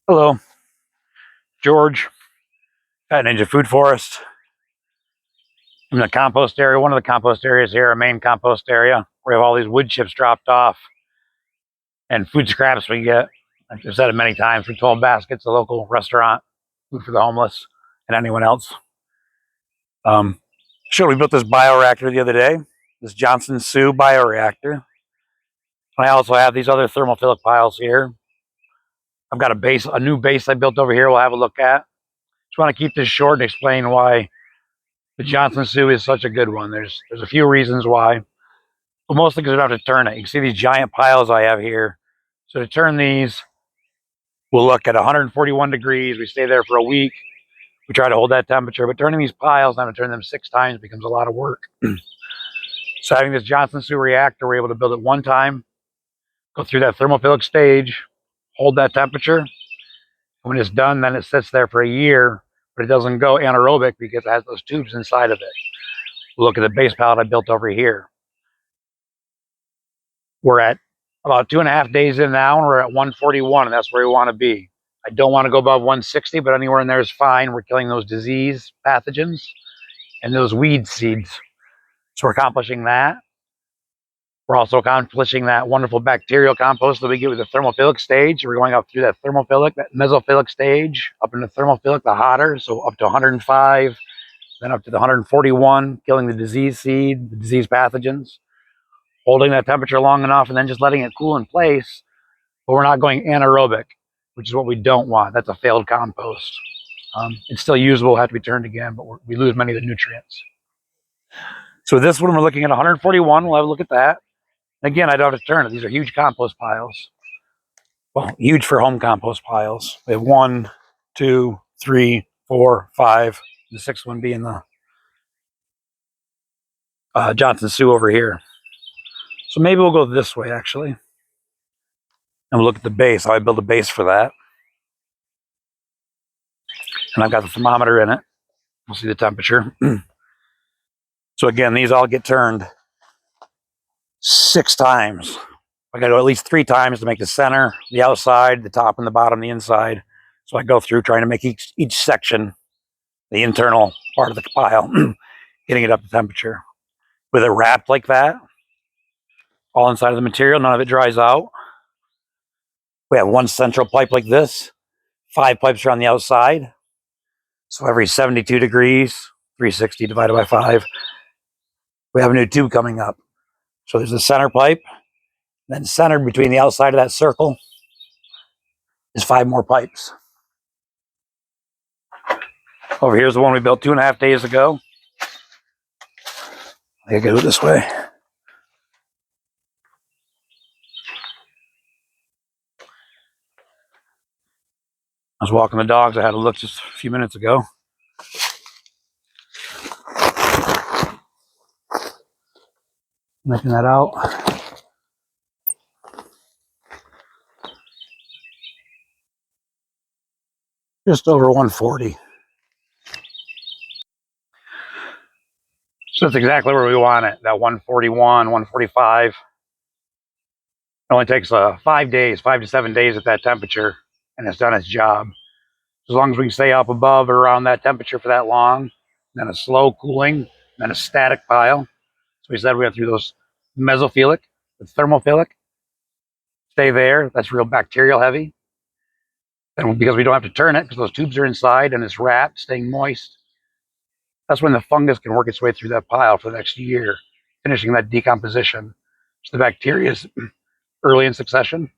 Hello, George at Ninja Food Forest. I'm in the compost area, one of the compost areas here, our main compost area. We have all these wood chips dropped off and food scraps we get. I've said it many times, for 12 baskets, a local restaurant, food for the homeless and anyone else. Sure, we built this bioreactor the other day, this Johnson Sioux bioreactor. I also have these other thermophilic piles here. I've got a new base I built over here we'll have a look at. Just want to keep this short and explain why the Johnson Sioux is such a good one. There's a few reasons why, but mostly because we don't have to turn it. You can see these giant piles I have here. So to turn these, we'll look at 141 degrees. We stay there for a week. We try to hold that temperature, but turning these piles, now to turn them 6 times becomes a lot of work. So having this Johnson Sioux reactor, we're able to build it one time, go through that thermophilic stage, hold that temperature. And when it's done, then it sits there for a year, but it doesn't go anaerobic because it has those tubes inside of it. We'll look at the base pallet I built over here. We're at about 2.5 days in now, and we're at 141, and that's where we want to be. I don't want to go above 160, but anywhere in there is fine. We're killing those disease pathogens and those weed seeds. So we're accomplishing that. We're also accomplishing that wonderful bacterial compost that we get with the thermophilic stage. We're going up through that thermophilic, that mesophilic stage, up into thermophilic, the hotter, so up to 105, then up to the 141, killing the disease seed, the disease pathogens, holding that temperature long enough, and then just letting it cool in place. But we're not going anaerobic, which is what we don't want. That's a failed compost. It's still usable, have to be turned again, but we lose many of the nutrients. So this one, we're looking at 141. We'll have a look at that. Again, I don't have to turn it. These are huge compost piles. Well, huge for home compost piles. We have 1, 2, 3, 4, 5. The 6th one being the Johnson Sioux over here. So maybe we'll go this way, actually. And we'll look at the base, how I build a base for that. And I've got the thermometer in it. We'll see the temperature. So again, these all get turned 6 times. I got to go at least 3 times to make the center, the outside, the top and the bottom, the inside. So I go through trying to make each section, the internal part of the pile, getting it up to temperature. With it wrapped like that, all inside of the material, none of it dries out. We have one central pipe like this, 5 pipes are on the outside. So every 72 degrees, 360 divided by 5, we have a new tube coming up. So there's a center pipe, then centered between the outside of that circle is 5 more pipes. Over here's the one we built 2.5 days ago. I gotta go this way. I was walking the dogs. I had a look just a few minutes ago. Making that out. Just over 140. So that's exactly where we want it, that 141, 145. It only takes 5 days, 5 to 7 days at that temperature, and it's done its job. As long as we can stay up above or around that temperature for that long, then a slow cooling, then a static pile. So we said we have through those mesophilic, the thermophilic, stay there. That's real bacterial heavy. And because we don't have to turn it, because those tubes are inside and it's wrapped, staying moist, that's when the fungus can work its way through that pile for the next year, finishing that decomposition. So the bacteria is early in succession,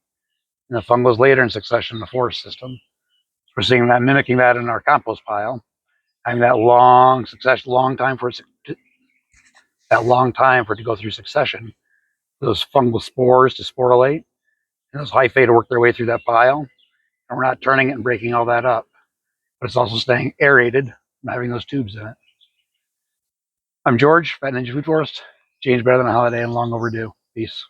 and the fungus later in succession in the forest system. So we're seeing that, mimicking that in our compost pile, having that long succession, long time for it to go through succession. Those fungal spores to sporulate, and those hyphae to work their way through that pile. And we're not turning it and breaking all that up, but it's also staying aerated and having those tubes in it. I'm George, at Ninja Food Forest. Change better than a holiday and long overdue. Peace.